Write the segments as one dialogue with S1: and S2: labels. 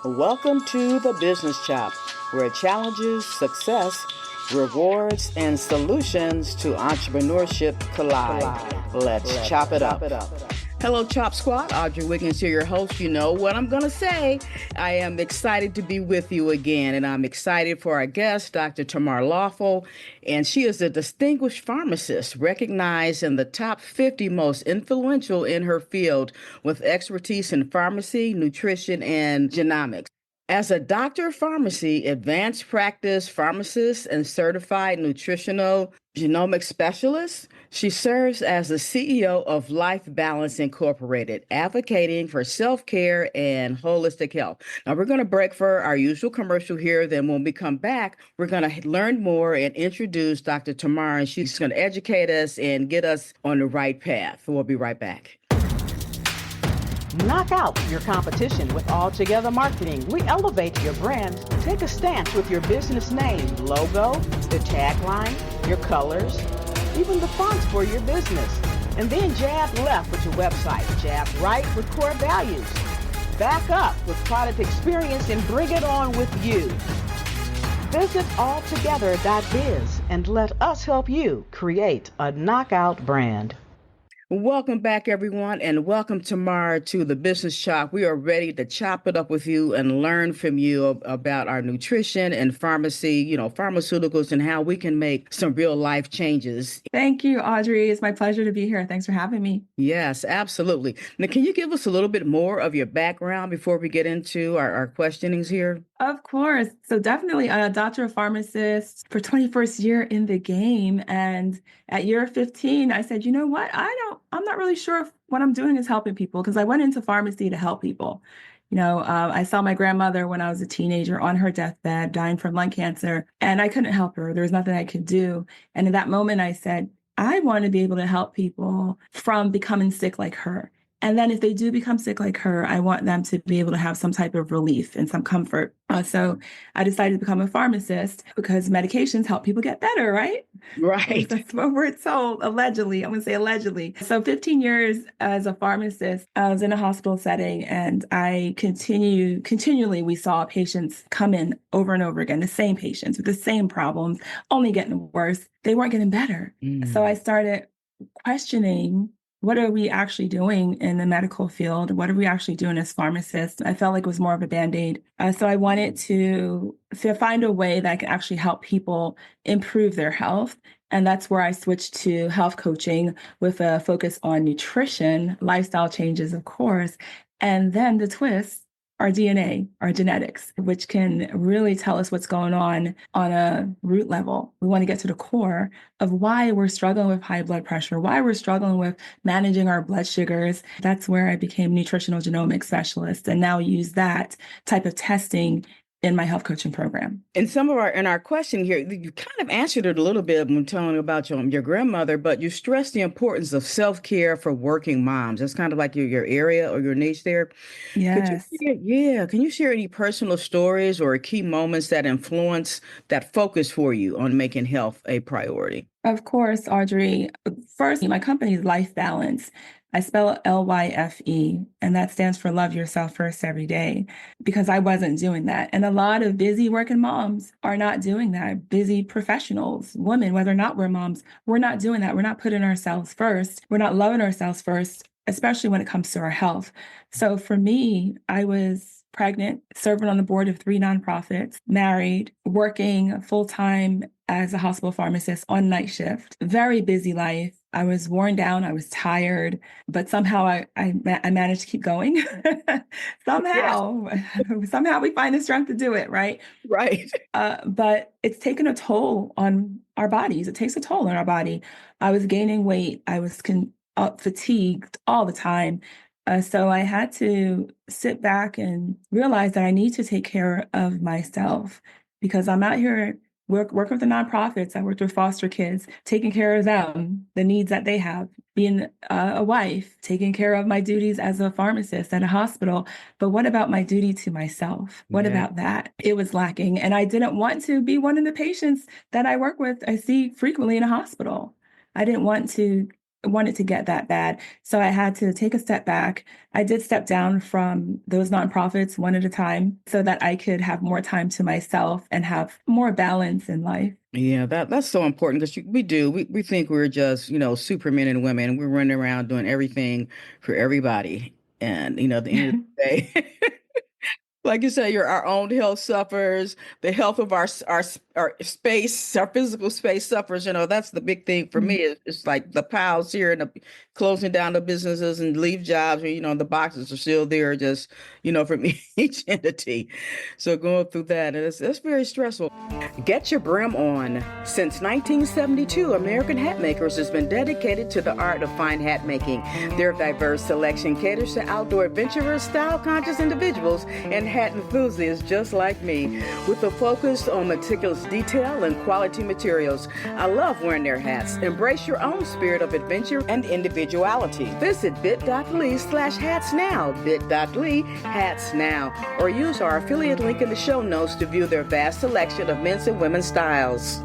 S1: Welcome to the Business Chop, where challenges, success, rewards, and solutions to entrepreneurship collide. Let's chop it up. Hello, Chop Squad. Audrey Wiggins here, your host. You know what I'm going to say. I am excited to be with you again, and I'm excited for our guest, Dr. Tamar Lawful, and she is a distinguished pharmacist recognized in the top 50 most influential in her field with expertise in pharmacy, nutrition, and genomics. As a doctor of pharmacy, advanced practice pharmacist, and certified nutritional genomics specialist, she serves as the CEO of Lyfe Balance Incorporated, advocating for self-care and holistic health. Now, we're going to break for our usual commercial here. Then when we come back, we're going to learn more and introduce Dr. Tamar, and she's going to educate us and get us on the right path. We'll be right back.
S2: Knock out your competition with Altogether Marketing. We elevate your brand. Take a stance with your business name, logo, the tagline, your colors, even the fonts for your business. And then jab left with your website. Jab right with core values. Back up with product experience and bring it on with you. Visit altogether.biz and let us help you create a knockout brand.
S1: Welcome back, everyone, and welcome tomorrow to the Business Chop. We are ready to chop it up with you and learn from you about our nutrition and pharmacy, pharmaceuticals, and how we can make some real life changes.
S3: Thank you, Audrey. It's my pleasure to be here. Thanks for having me.
S1: Yes, absolutely. Now, can you give us a little bit more of your background before we get into our questionings here?
S3: Of course. So definitely a doctor of pharmacist for 21st year in the game. And at year 15, I said, you know what? I'm not really sure if what I'm doing is helping people, because I went into pharmacy to help people. I saw my grandmother when I was a teenager on her deathbed, dying from lung cancer, and I couldn't help her. There was nothing I could do. And in that moment, I said, I want to be able to help people from becoming sick like her. And then if they do become sick like her, I want them to be able to have some type of relief and some comfort. So I decided to become a pharmacist because medications help people get better, right?
S1: Right.
S3: That's what we're told, allegedly. I'm going to say allegedly. So 15 years as a pharmacist, I was in a hospital setting, and continually we saw patients come in over and over again, the same patients with the same problems, only getting worse. They weren't getting better. So I started questioning, what are we actually doing in the medical field? What are we actually doing as pharmacists? I felt like it was more of a Band-Aid. So I wanted to find a way that I could actually help people improve their health. And that's where I switched to health coaching with a focus on nutrition, lifestyle changes, of course, and then the twist, our DNA, our genetics, which can really tell us what's going on a root level. We want to get to the core of why we're struggling with high blood pressure, why we're struggling with managing our blood sugars. That's where I became nutritional genomics specialist, and now use that type of testing in my health coaching program.
S1: In our question here, you kind of answered it a little bit when telling about your grandmother, but you stressed the importance of self-care for working moms. That's kind of like your area or your niche there.
S3: Yes.
S1: Can you share any personal stories or key moments that influence that focus for you on making health a priority?
S3: Of course, Audrey. First, my company is Lyfe Balance. I spell it Lyfe, and that stands for Love Yourself First Every Day, because I wasn't doing that. And a lot of busy working moms are not doing that. Busy professionals, women, whether or not we're moms, we're not doing that. We're not putting ourselves first. We're not loving ourselves first, especially when it comes to our health. So for me, I was pregnant, serving on the board of 3 nonprofits, married, working full-time as a hospital pharmacist on night shift. Very busy life. I was worn down. I was tired, but somehow I managed to keep going. Somehow we find the strength to do it, right?
S1: Right.
S3: But it's taken a toll on our bodies. It takes a toll on our body. I was gaining weight. I was fatigued all the time. So I had to sit back and realize that I need to take care of myself, because I'm out here working with the nonprofits. I worked with foster kids, taking care of them, the needs that they have, being a wife, taking care of my duties as a pharmacist at a hospital. But what about my duty to myself? What about that? It was lacking. And I didn't want to be one of the patients that I work with, I see frequently in a hospital. I didn't want to wanted to get that bad. So I had to take a step back. I did step down from those nonprofits one at a time so that I could have more time to myself and have more balance in life.
S1: Yeah, that's so important because we think we're just, supermen and women, and we're running around doing everything for everybody. And, at the end of the day, like you say, our own health suffers, the health of our space, our physical space suffers. That's the big thing for me. It's like the piles here and the closing down the businesses and leave jobs, or, the boxes are still there, just, from each entity. So going through that, and it's very stressful. Get your brim on. Since 1972, American Hat Makers has been dedicated to the art of fine hat making. Their diverse selection caters to outdoor adventurers, style-conscious individuals, and hat enthusiasts just like me. With a focus on meticulous detail and quality materials, I love wearing their hats. Embrace your own spirit of adventure and individuality. Visit bit.ly/hats now, bit.ly/hats now, or use our affiliate link in the show notes to view their vast selection of men's and women's styles.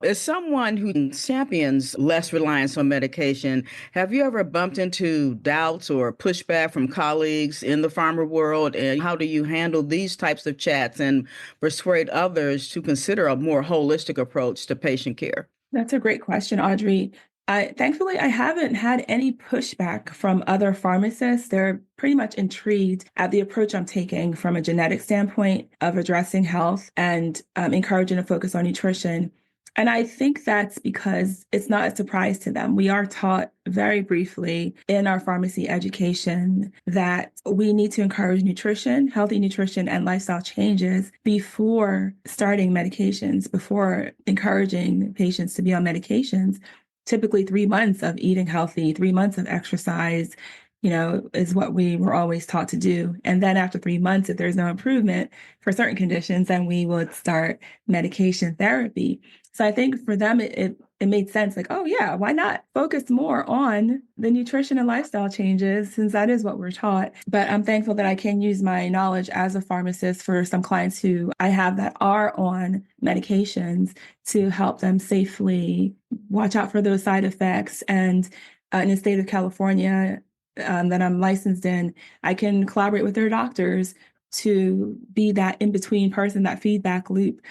S1: As someone who champions less reliance on medication, have you ever bumped into doubts or pushback from colleagues in the pharma world? And how do you handle these types of chats and persuade others to consider a more holistic approach to patient care?
S3: That's a great question, Audrey. Thankfully, I haven't had any pushback from other pharmacists. They're pretty much intrigued at the approach I'm taking from a genetic standpoint of addressing health and encouraging a focus on nutrition. And I think that's because it's not a surprise to them. We are taught very briefly in our pharmacy education that we need to encourage nutrition, healthy nutrition, and lifestyle changes before starting medications, before encouraging patients to be on medications. Typically 3 months of eating healthy, 3 months of exercise, is what we were always taught to do. And then after 3 months, if there's no improvement for certain conditions, then we would start medication therapy. So I think for them, it made sense. Like, oh yeah, why not focus more on the nutrition and lifestyle changes, since that is what we're taught. But I'm thankful that I can use my knowledge as a pharmacist for some clients who I have that are on medications to help them safely watch out for those side effects. And in the state of California, that I'm licensed in, I can collaborate with their doctors to be that in-between person, that feedback loop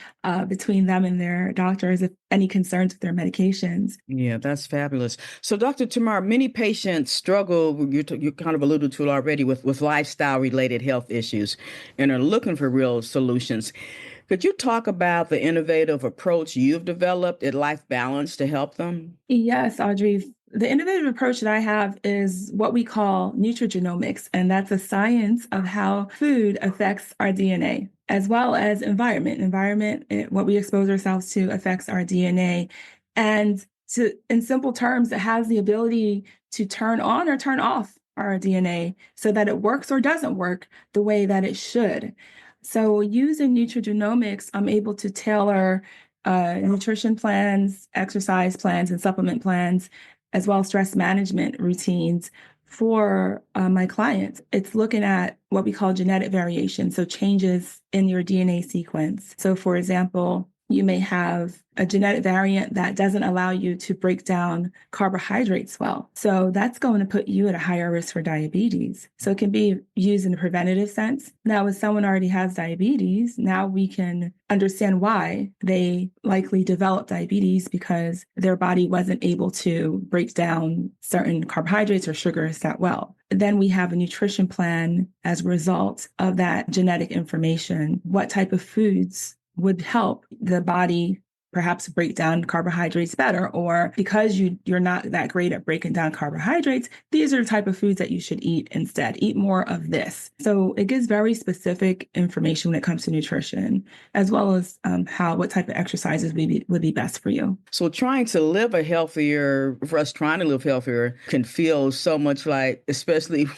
S3: between them and their doctors if any concerns with their medications.
S1: Yeah, that's fabulous. So, Dr. Tamar, many patients struggle, you kind of alluded to it already, with lifestyle-related health issues and are looking for real solutions. Could you talk about the innovative approach you've developed at Life Balance to help them?
S3: Yes, Audrey. The innovative approach that I have is what we call nutrigenomics, and that's a science of how food affects our DNA, as well as environment. What we expose ourselves to affects our DNA. And in simple terms, it has the ability to turn on or turn off our DNA so that it works or doesn't work the way that it should. So using nutrigenomics, I'm able to tailor nutrition plans, exercise plans, and supplement plans, as well as stress management routines for my clients. It's looking at what we call genetic variation, so changes in your DNA sequence. So for example, you may have a genetic variant that doesn't allow you to break down carbohydrates well. So that's going to put you at a higher risk for diabetes. So it can be used in a preventative sense. Now, if someone already has diabetes, now we can understand why they likely developed diabetes because their body wasn't able to break down certain carbohydrates or sugars that well. Then we have a nutrition plan as a result of that genetic information. What type of foods would help the body perhaps break down carbohydrates better, or because you're not that great at breaking down carbohydrates, these are the type of foods that you should eat instead. Eat more of this. So it gives very specific information when it comes to nutrition, as well as what type of exercises would be best for you.
S1: So trying to live healthier can feel so much like, especially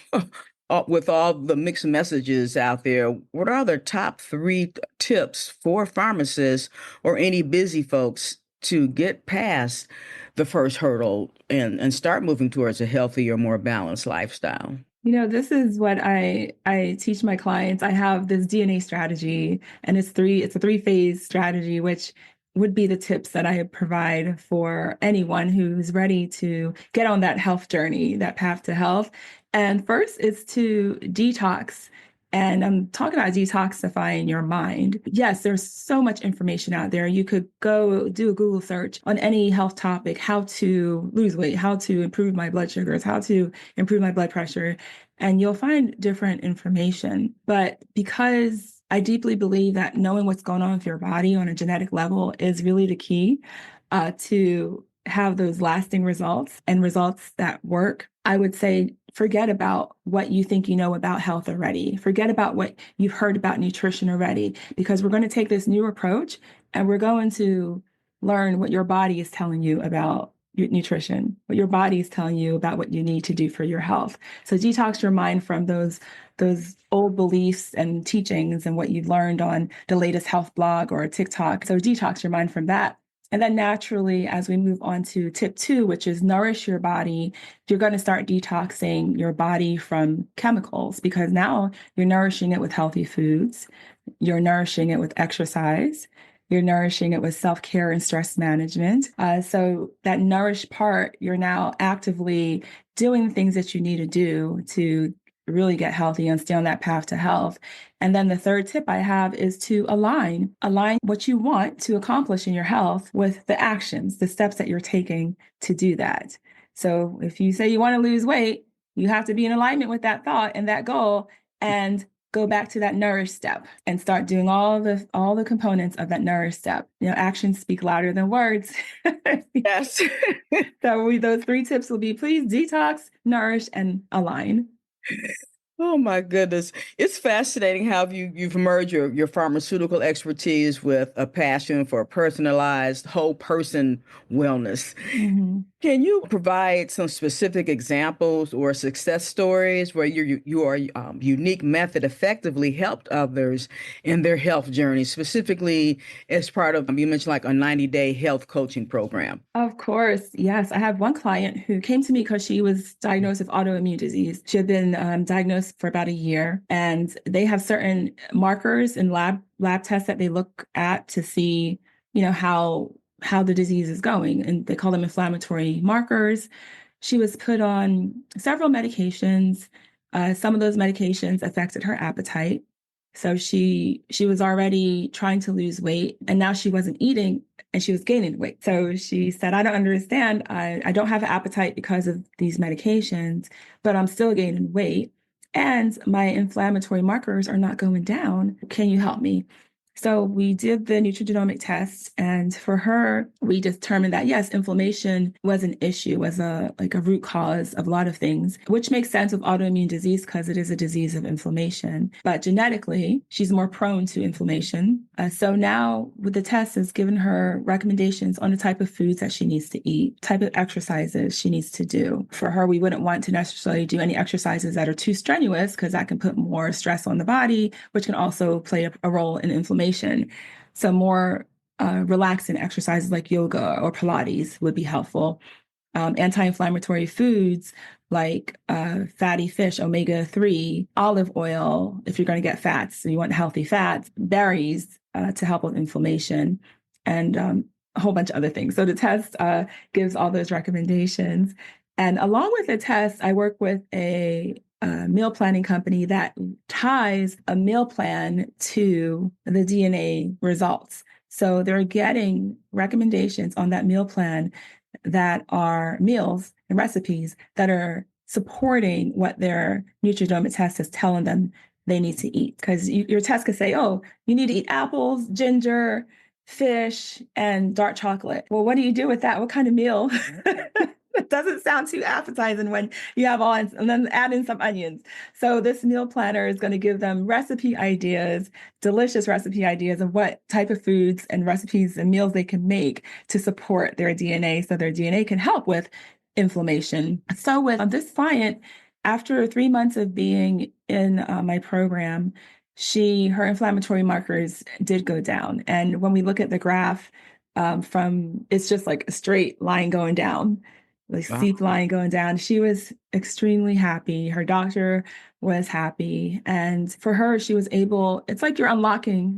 S1: with all the mixed messages out there, what are the top 3 tips for pharmacists or any busy folks to get past the first hurdle and start moving towards a healthier, more balanced lifestyle?
S3: This is what I teach my clients. I have this DNA strategy, and it's a 3-phase strategy, which would be the tips that I provide for anyone who's ready to get on that health journey, that path to health. And first is to detox. And I'm talking about detoxifying your mind. Yes, there's so much information out there. You could go do a Google search on any health topic, how to lose weight, how to improve my blood sugars, how to improve my blood pressure, and you'll find different information. But because I deeply believe that knowing what's going on with your body on a genetic level is really the key to have those lasting results and results that work, I would say forget about what you think you know about health already. Forget about what you've heard about nutrition already, because we're going to take this new approach and we're going to learn what your body is telling you about your nutrition, what your body is telling you about what you need to do for your health. So detox your mind from those old beliefs and teachings and what you've learned on the latest health blog or TikTok. So detox your mind from that. And then naturally, as we move on to tip 2, which is nourish your body, you're going to start detoxing your body from chemicals, because now you're nourishing it with healthy foods. You're nourishing it with exercise. You're nourishing it with self-care and stress management. So that nourish part, you're now actively doing the things that you need to do to really get healthy and stay on that path to health. And then the third tip I have is to align what you want to accomplish in your health with the actions, the steps that you're taking to do that. So if you say you want to lose weight, you have to be in alignment with that thought and that goal, and go back to that nourish step and start doing all the components of that nourish step. Actions speak louder than words.
S1: Yes.
S3: So those 3 tips will be: please detox, nourish, and align.
S1: Oh my goodness. It's fascinating how you've merged your pharmaceutical expertise with a passion for personalized whole person wellness.
S3: Mm-hmm.
S1: Can you provide some specific examples or success stories where your unique method effectively helped others in their health journey, specifically as part of, you mentioned like a 90-day health coaching program?
S3: Of course, yes. I have one client who came to me because she was diagnosed with autoimmune disease. She had been diagnosed for about a year, and they have certain markers and lab tests that they look at to see, how the disease is going, and they call them inflammatory markers. She was put on several medications. Some of those medications affected her appetite. So she was already trying to lose weight, and now she wasn't eating and she was gaining weight. So she said, I don't understand. I don't have an appetite because of these medications, but I'm still gaining weight and my inflammatory markers are not going down. Can you help me? So we did the nutrigenomic test, and for her, we determined that yes, inflammation was an issue, was a root cause of a lot of things, which makes sense with autoimmune disease because it is a disease of inflammation. But genetically, she's more prone to inflammation. So now with the test, has given her recommendations on the type of foods that she needs to eat, type of exercises she needs to do. For her, we wouldn't want to necessarily do any exercises that are too strenuous because that can put more stress on the body, which can also play a role in inflammation. So more relaxing exercises like yoga or Pilates would be helpful. Anti-inflammatory foods like fatty fish, omega-3, olive oil, if you're going to get fats, so you want healthy fats, berries to help with inflammation, and a whole bunch of other things. So the test gives all those recommendations. And along with the test, I work with a meal planning company that ties a meal plan to the DNA results. So they're getting recommendations on that meal plan that are meals and recipes that are supporting what their nutrigenomic test is telling them they need to eat. Because your test could say, oh, you need to eat apples, ginger, fish, and dark chocolate. Well, what do you do with that? What kind of meal? It doesn't sound too appetizing when you have all, and then add in some onions. So this meal planner is going to give them recipe ideas, delicious recipe ideas of what type of foods and recipes and meals they can make to support their DNA so their DNA can help with inflammation. So with this client, after 3 months of being in my program, her inflammatory markers did go down. And when we look at the graph it's just like a straight line going down. the
S1: Wow.
S3: seep line going down. She was extremely happy. Her doctor was happy. And for her, she was able, it's like you're unlocking,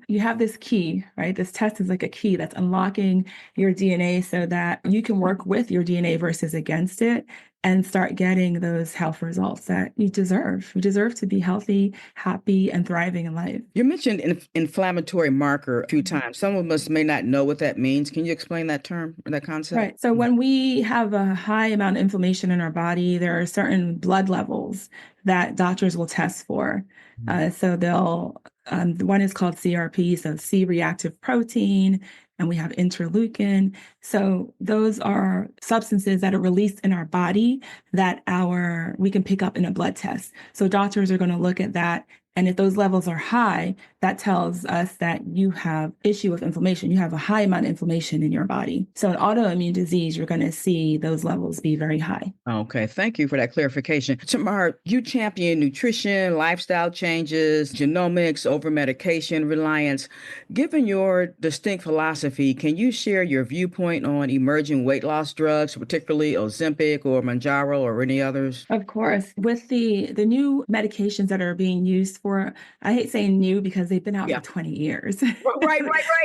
S3: you have this key, right? This test is like a key that's unlocking your DNA so that you can work with your DNA versus against it and start getting those health results that you deserve. You deserve to be healthy, happy, and thriving in life.
S1: You mentioned inflammatory marker a few times. Some of us may not know what that means. Can you explain that term or that concept?
S3: Right. So when we have a high amount of inflammation in our body, there are certain blood levels that doctors will test for. So they'll, one is called CRP, so C-reactive protein, and we have interleukin. So those are substances that are released in our body that we can pick up in a blood test. So doctors are going to look at that. And if those levels are high, that tells us that you have issue with inflammation. You have a high amount of inflammation in your body. So in autoimmune disease, you're going to see those levels be very high.
S1: Okay, thank you for that clarification. Tamar, you champion nutrition, lifestyle changes, genomics over medication reliance. Given your distinct philosophy, can you share your viewpoint on emerging weight loss drugs, particularly Ozempic or Mounjaro or any others?
S3: Of course. With the new medications that are being used for, I hate saying new because they've been out for 20 years.
S1: Right.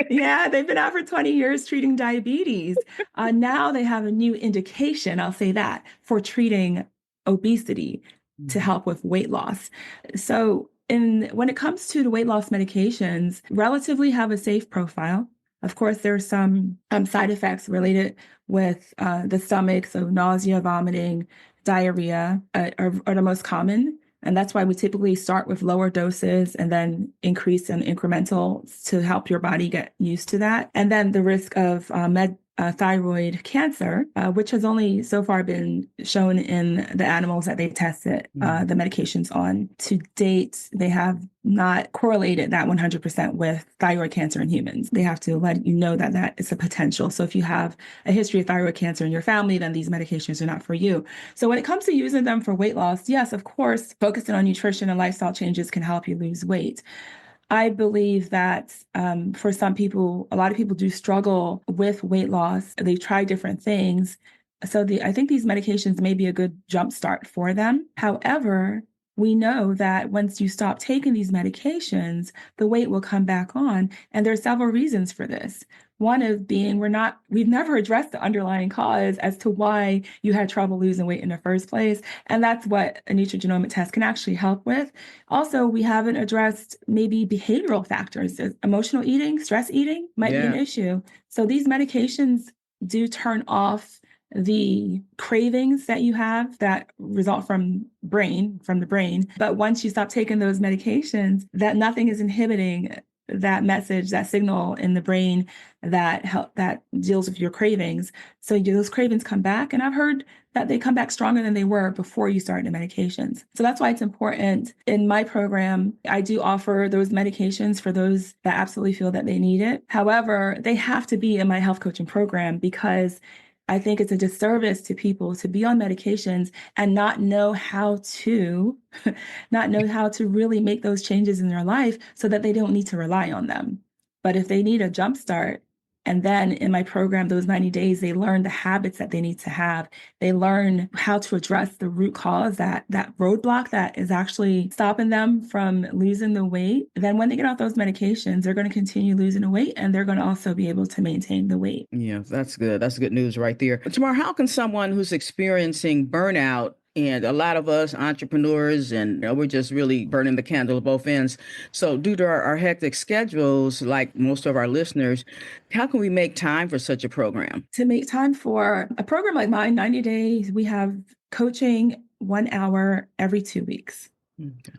S3: Yeah, they've been out for 20 years treating diabetes. Now they have a new indication, I'll say that, for treating obesity to help with weight loss. So when it comes to the weight loss medications, relatively have a safe profile. Of course, there's some side effects related with the stomach, so nausea, vomiting, diarrhea are the most common. And that's why we typically start with lower doses and then increase in incremental to help your body get used to that. And then the risk of thyroid cancer, which has only so far been shown in the animals that they tested the medications on. To date, they have not correlated that 100% with thyroid cancer in humans. They have to let you know that that is a potential. So if you have a history of thyroid cancer in your family, then these medications are not for you. So when it comes to using them for weight loss, yes, of course, focusing on nutrition and lifestyle changes can help you lose weight. I believe that for some people, a lot of people do struggle with weight loss. They try different things. So I think these medications may be a good jumpstart for them. However, we know that once you stop taking these medications, the weight will come back on. And there are several reasons for this. One of being we've never addressed the underlying cause as to why you had trouble losing weight in the first place. And that's what a nutrigenomic test can actually help with. Also, we haven't addressed maybe behavioral factors. Emotional eating, stress eating might be an issue. So these medications do turn off the cravings that you have that result from the brain. But once you stop taking those medications, that nothing is inhibiting that message, that signal in the brain that deals with your cravings. So those cravings come back. And I've heard that they come back stronger than they were before you started the medications. So that's why it's important. In my program, I do offer those medications for those that absolutely feel that they need it. However, they have to be in my health coaching program because I think it's a disservice to people to be on medications and not know how to really make those changes in their life so that they don't need to rely on them. But if they need a jump start, and then in my program, those 90 days, they learn the habits that they need to have. They learn how to address the root cause, that roadblock that is actually stopping them from losing the weight. Then when they get off those medications, they're going to continue losing the weight and they're going to also be able to maintain the weight.
S1: Yeah, that's good. That's good news right there. Tamar, how can someone who's experiencing burnout, and a lot of us entrepreneurs, and we're just really burning the candle at both ends. So due to our hectic schedules, like most of our listeners, how can we make time for such a program?
S3: To make time for a program like mine, 90 days, we have coaching 1 hour every 2 weeks. Okay.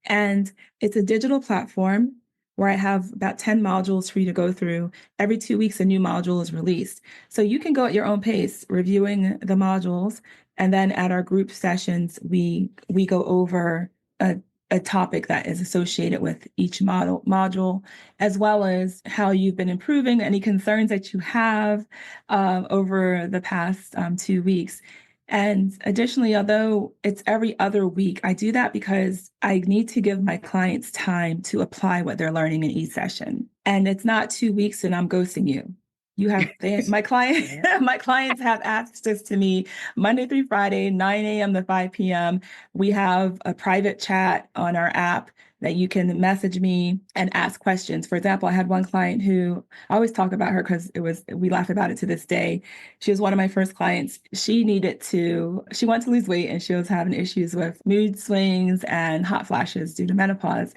S3: And it's a digital platform where I have about 10 modules for you to go through. Every 2 weeks, a new module is released. So you can go at your own pace, reviewing the modules. And then at our group sessions, we go over a topic that is associated with each module, as well as how you've been improving, any concerns that you have over the past 2 weeks. And additionally, although it's every other week, I do that because I need to give my clients time to apply what they're learning in each session. And it's not 2 weeks and I'm ghosting you. My client, my clients have access to me Monday through Friday, 9 a.m. to 5 p.m. We have a private chat on our app that you can message me and ask questions. For example, I had one client who I always talk about her because we laugh about it to this day. She was one of my first clients. She wanted to lose weight and she was having issues with mood swings and hot flashes due to menopause.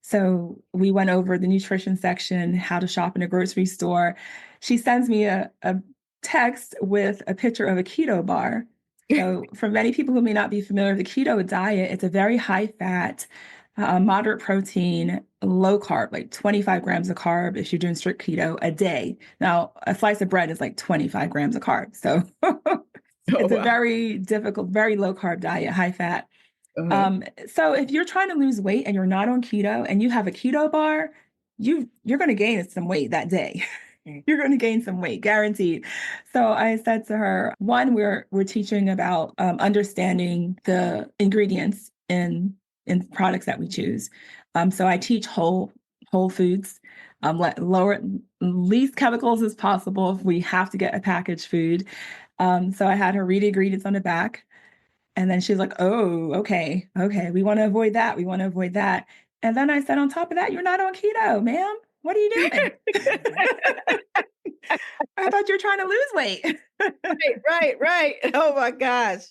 S3: So we went over the nutrition section, how to shop in a grocery store. She sends me a text with a picture of a keto bar. So for many people who may not be familiar with the keto diet, it's a very high fat, moderate protein, low carb, like 25 grams of carb if you're doing strict keto a day. Now, a slice of bread is like 25 grams of carb. So it's a very difficult, very low carb diet, high fat. So if you're trying to lose weight and you're not on keto and you have a keto bar, you're going to gain some weight that day. You're going to gain some weight, guaranteed. So I said to her, one, we're teaching about understanding the ingredients in products that we choose. So I teach whole foods, least chemicals as possible if we have to get a packaged food. So I had her read the ingredients on the back. And then she's like, oh, okay. We want to avoid that. We want to avoid that. And then I said, on top of that, you're not on keto, ma'am. What are you doing? I thought you were trying to lose weight.
S1: Right. Oh my gosh.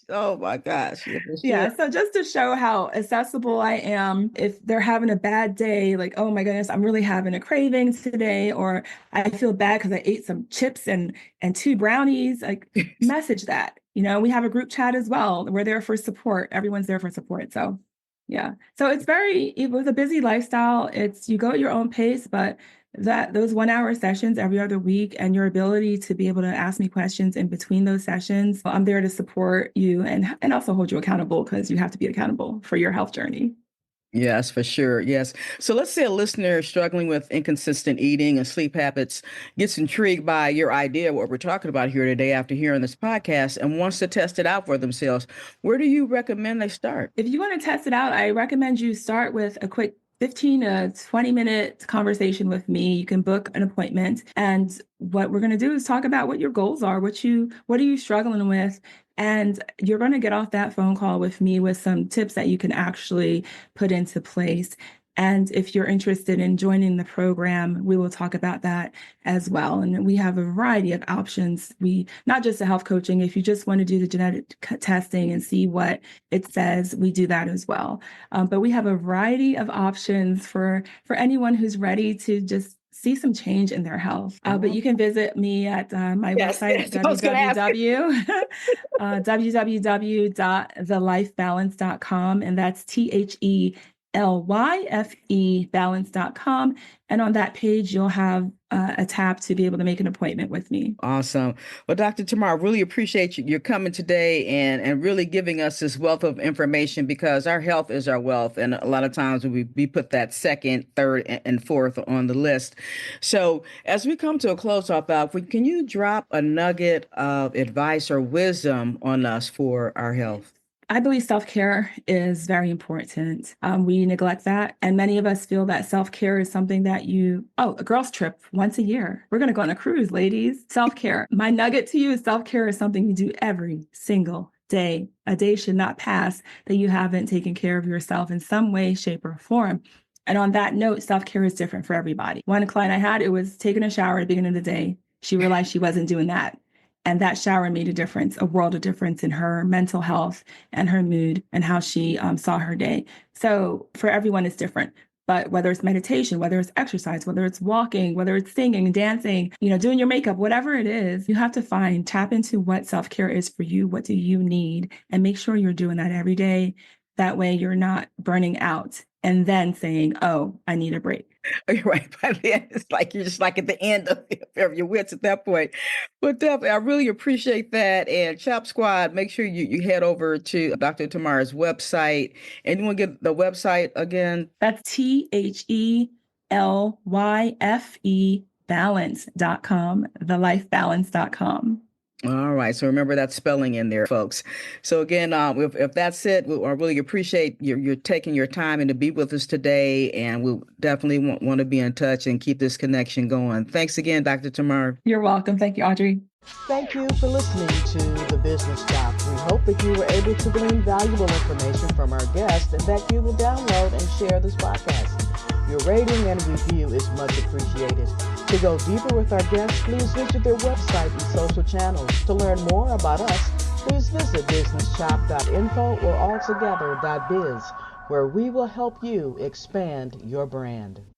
S3: Yeah. So just to show how accessible I am, if they're having a bad day, like, oh my goodness, I'm really having a craving today, or I feel bad because I ate some chips and 2 brownies, like message that. We have a group chat as well. We're there for support. Everyone's there for support. So yeah. So it was a busy lifestyle. You go at your own pace, but those 1 hour sessions every other week and your ability to be able to ask me questions in between those sessions, I'm there to support you and also hold you accountable because you have to be accountable for your health journey.
S1: Yes, for sure. Yes. So let's say a listener struggling with inconsistent eating and sleep habits gets intrigued by your idea, what we're talking about here today after hearing this podcast, and wants to test it out for themselves. Where do you recommend they start?
S3: If you want to test it out, I recommend you start with a quick 15 to 20-minute conversation with me. You can book an appointment. And what we're going to do is talk about what your goals are, what are you struggling with? And you're going to get off that phone call with me with some tips that you can actually put into place. And if you're interested in joining the program, we will talk about that as well. And we have a variety of options. Not just the health coaching. If you just want to do the genetic testing and see what it says, we do that as well. But we have a variety of options for anyone who's ready to just see some change in their health. But you can visit me at my website at www.thelifebalance.com. And that's THELYFE balance.com. And on that page, you'll have a tab to be able to make an appointment with me.
S1: Awesome. Well, Dr. Tamar, I really appreciate you coming today and really giving us this wealth of information, because our health is our wealth. And a lot of times we put that second, third, and fourth on the list. So as we come to a close off, can you drop a nugget of advice or wisdom on us for our health?
S3: I believe self-care is very important. We neglect that. And many of us feel that self-care is something that a girls trip once a year. We're going to go on a cruise, ladies. Self-care. My nugget to you is self-care is something you do every single day. A day should not pass that you haven't taken care of yourself in some way, shape, or form. And on that note, self-care is different for everybody. One client I had, it was taking a shower at the beginning of the day. She realized she wasn't doing that. And that shower made a world of difference in her mental health and her mood and how she saw her day. So for everyone, it's different. But whether it's meditation, whether it's exercise, whether it's walking, whether it's singing, dancing, doing your makeup, whatever it is, you have to tap into what self-care is for you. What do you need? And make sure you're doing that every day. That way you're not burning out and then saying, oh, I need a break.
S1: Right. By then, it's like you're just like at the end of your wits at that point. But definitely, I really appreciate that. And Chop Squad, make sure you head over to Dr. Tamar's website. And you want to get the website again?
S3: That's THELYFE balance.com, thelifebalance.com.
S1: All right. So remember that spelling in there, folks. So again, if that's it, I really appreciate your taking your time and to be with us today. And we definitely want to be in touch and keep this connection going. Thanks again, Dr. Tamar.
S3: You're welcome. Thank you, Audrey.
S2: Thank you for listening to The Business Shop. We hope that you were able to glean valuable information from our guest and that you will download and share this podcast. Your rating and review is much appreciated. To go deeper with our guests, please visit their website and social channels. To learn more about us, please visit businessshop.info or altogether.biz, where we will help you expand your brand.